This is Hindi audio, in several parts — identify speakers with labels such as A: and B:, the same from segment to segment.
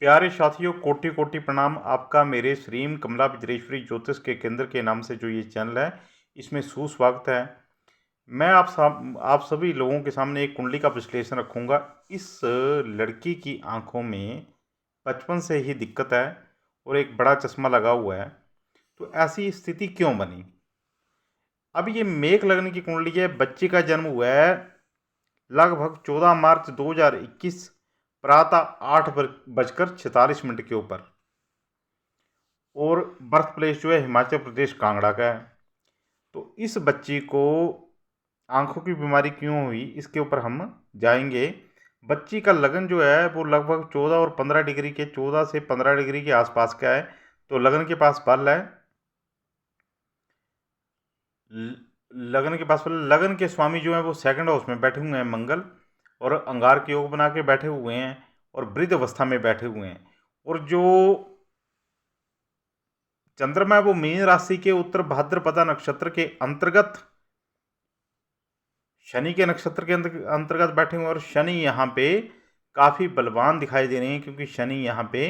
A: प्यारे साथियों, कोटि कोटि प्रणाम। आपका मेरे श्रीम कमला विजरेश्वरी ज्योतिष के केंद्र के नाम से जो ये चैनल है, इसमें सुस्वागत है। मैं आप सभी लोगों के सामने एक कुंडली का विश्लेषण रखूंगा। इस लड़की की आंखों में बचपन से ही दिक्कत है और एक बड़ा चश्मा लगा हुआ है। तो ऐसी स्थिति क्यों बनी? अब ये मेष लग्न की कुंडली है। बच्ची का जन्म हुआ है लगभग 14 मार्च 2021 प्रातः 8:46 के ऊपर, और बर्थ प्लेस जो है हिमाचल प्रदेश कांगड़ा का है। तो इस बच्ची को आंखों की बीमारी क्यों हुई, इसके ऊपर हम जाएंगे। बच्ची का लगन जो है वो लगभग 14 और 15 डिग्री के 14 से 15 डिग्री के आसपास का है। तो लगन के पास बल है। लगन के पास बल, लगन के स्वामी जो है वो सेकंड हाउस में बैठे हुए हैं मंगल, और अंगार के योग बना के बैठे हुए हैं और वृद्ध अवस्था में बैठे हुए हैं। और जो चंद्रमा है वो मीन राशि के उत्तर भाद्रपदा नक्षत्र के अंतर्गत, शनि के नक्षत्र के अंतर्गत बैठे हुए हैं। और शनि यहाँ पे काफ़ी बलवान दिखाई दे रहे हैं, क्योंकि शनि यहाँ पे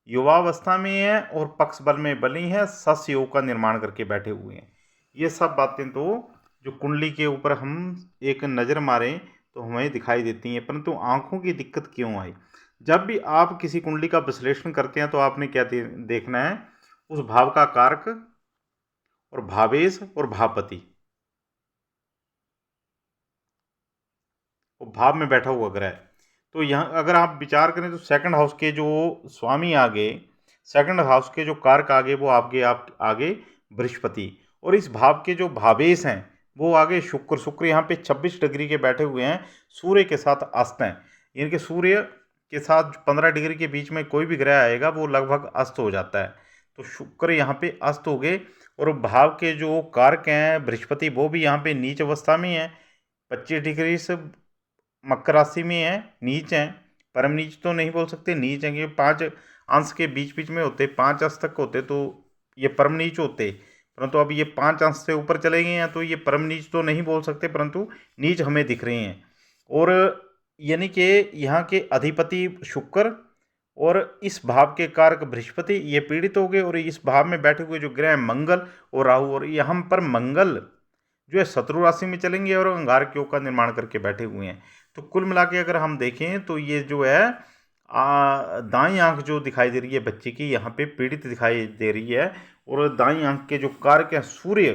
A: युवावस्था में है और पक्ष बल में बली है, सस योग का निर्माण करके बैठे हुए हैं। ये सब बातें तो जो कुंडली के ऊपर हम एक नज़र मारें तो हमें दिखाई देती हैं। परंतु आंखों की दिक्कत क्यों आई? जब भी आप किसी कुंडली का विश्लेषण करते हैं तो आपने क्या देखना है, उस भाव का कारक और भावेश और भावपति और भाव में बैठा हुआ ग्रह। तो यहाँ अगर आप विचार करें तो सेकंड हाउस के जो स्वामी आगे, सेकंड हाउस के जो कारक आगे, वो आप आगे बृहस्पति, और इस भाव के जो भावेश हैं वो आगे शुक्र। शुक्र यहाँ पे 26 डिग्री के बैठे हुए हैं, सूर्य के साथ अस्त हैं। इनके सूर्य के साथ 15 डिग्री के बीच में कोई भी ग्रह आएगा वो लगभग अस्त हो जाता है। तो शुक्र यहाँ पे अस्त हो गए। और भाव के जो कारक हैं बृहस्पति, वो भी यहाँ पे नीच अवस्था में है, 25 डिग्री से मकर राशि में है, नीच हैं। परम नीच तो नहीं बोल सकते, नीच हैं, क्योंकि 5 अंश के बीच बीच में होते, 5 अंश तक होते तो ये परम नीच होते। परंतु अब ये 5 अंश से ऊपर चले गए हैं तो ये परम नीच तो नहीं बोल सकते, परंतु नीच हमें दिख रहे हैं। और यानी कि यहाँ के अधिपति शुक्र और इस भाव के कारक बृहस्पति ये पीड़ित हो गए। और इस भाव में बैठे हुए जो ग्रह मंगल और राहु, और यहाँ पर मंगल जो है शत्रु राशि में चलेंगे और अंगारक योग का निर्माण करके बैठे हुए हैं। तो कुल मिला के अगर हम देखें तो ये जो है दाईं आंख जो दिखाई दे रही है बच्चे की, यहाँ पे पीड़ित दिखाई दे रही है। और दाईं आंख के जो कारक हैं सूर्य,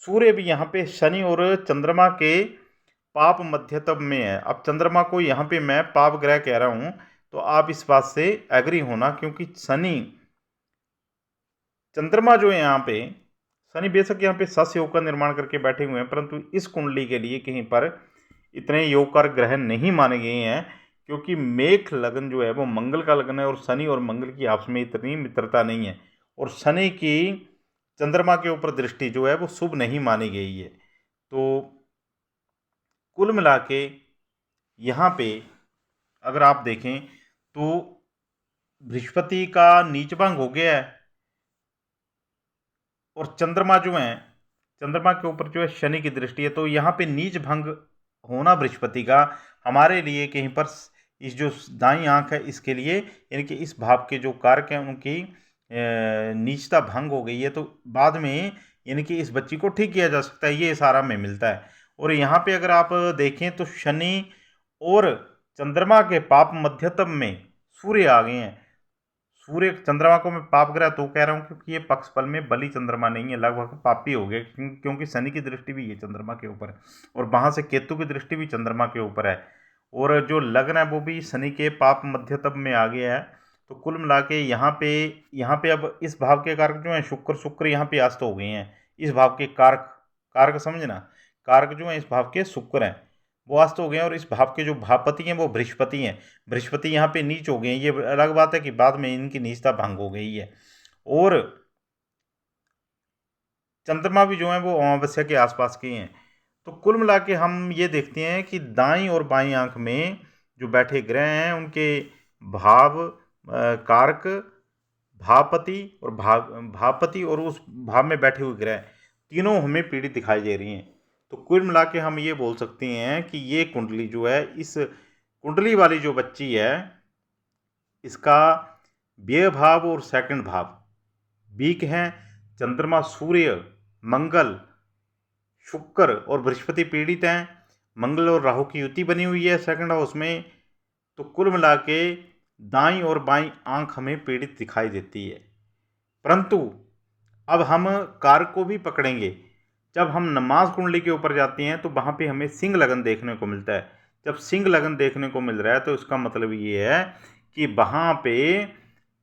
A: सूर्य भी यहाँ पे शनि और चंद्रमा के पाप मध्यतम में है। अब चंद्रमा को यहाँ पे मैं पाप ग्रह कह रहा हूँ, तो आप इस बात से एग्री होना, क्योंकि शनि चंद्रमा जो है यहाँ पे, शनि बेशक यहाँ पे सस योग का निर्माण करके बैठे हुए हैं, परंतु इस कुंडली के लिए कहीं पर इतने योगकार ग्रह नहीं माने गए हैं, क्योंकि मेष लगन जो है वो मंगल का लगन है और शनि और मंगल की आपस में इतनी मित्रता नहीं है। और शनि की चंद्रमा के ऊपर दृष्टि जो है वो शुभ नहीं मानी गई है। तो कुल मिला के यहाँ पे अगर आप देखें तो बृहस्पति का नीचभंग हो गया है, और चंद्रमा जो है, चंद्रमा के ऊपर जो है शनि की दृष्टि है। तो यहाँ पे नीच भंग होना बृहस्पति का हमारे लिए कहीं पर, इस जो दाईं आंख है इसके लिए, यानी कि इस भाव के जो कारक हैं उनकी नीचता भंग हो गई है। तो बाद में यानी कि इस बच्ची को ठीक किया जा सकता है, ये इशारा में मिलता है। और यहाँ पे अगर आप देखें तो शनि और चंद्रमा के पाप मध्यतम में सूर्य आ गए हैं। सूर्य चंद्रमा को मैं पाप ग्रह तो कह रहा हूँ क्योंकि ये पक्ष फल में बली चंद्रमा नहीं है, लगभग पापी हो गए, क्योंकि शनि की दृष्टि भी ये चंद्रमा के ऊपर है, और वहाँ से केतु की दृष्टि भी चंद्रमा के ऊपर है, और जो लग्न है वो भी शनि के पाप मध्यतम में आ गया है। तो कुल मिला के यहाँ पे अब इस भाव के कारक जो हैं शुक्र, शुक्र यहाँ पे अस्त हो गए हैं। इस भाव के कारक, कारक समझना, कारक जो हैं इस भाव के शुक्र हैं वो अस्त हो गए हैं, और इस भाव के जो भावपति हैं वो बृहस्पति हैं। बृहस्पति यहाँ पे नीच हो गए हैं। ये अलग बात है कि बाद में इनकी नीचता भंग हो गई है। और चंद्रमा भी जो है वो अमावस्या के आसपास के हैं। तो कुल मिला के हम ये देखते हैं कि दाईं और बाईं आंख में जो बैठे ग्रह हैं उनके भाव कारक, भावपति और भावपति और उस भाव में बैठे हुए ग्रह, तीनों हमें पीड़ित दिखाई दे रही हैं। तो कुल मिला के हम ये बोल सकते हैं कि ये कुंडली जो है, इस कुंडली वाली जो बच्ची है इसका व्यय भाव और सेकंड भाव वीक हैं। चंद्रमा, सूर्य, मंगल, शुक्र और बृहस्पति पीड़ित हैं। मंगल और राहु की युति बनी हुई है सेकंड हाउस में। तो कुल मिला के दाईं और बाईं आंख हमें पीड़ित दिखाई देती है। परंतु अब हम कारक को भी पकड़ेंगे। जब हम नमाज कुंडली के ऊपर जाते हैं तो वहाँ पे हमें सिंह लगन देखने को मिलता है। जब सिंह लगन देखने को मिल रहा है तो इसका मतलब ये है कि वहाँ पे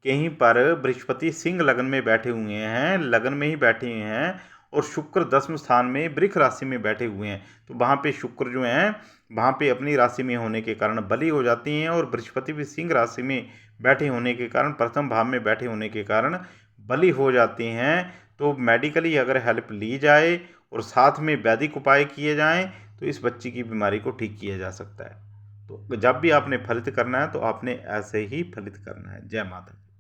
A: कहीं पर बृहस्पति सिंह लगन में बैठे हुए हैं, लगन में ही बैठे हुए हैं, और शुक्र 10वें स्थान में वृष राशि में बैठे हुए हैं। तो वहाँ पे शुक्र जो हैं वहाँ पे अपनी राशि में होने के कारण बली हो जाती हैं, और बृहस्पति भी सिंह राशि में बैठे होने के कारण, प्रथम भाव में बैठे होने के कारण बली हो जाती हैं। तो मेडिकली अगर हेल्प ली जाए और साथ में वैदिक उपाय किए जाएं तो इस बच्ची की बीमारी को ठीक किया जा सकता है। तो जब भी आपने फलित करना है तो आपने ऐसे ही फलित करना है। जय माता दी।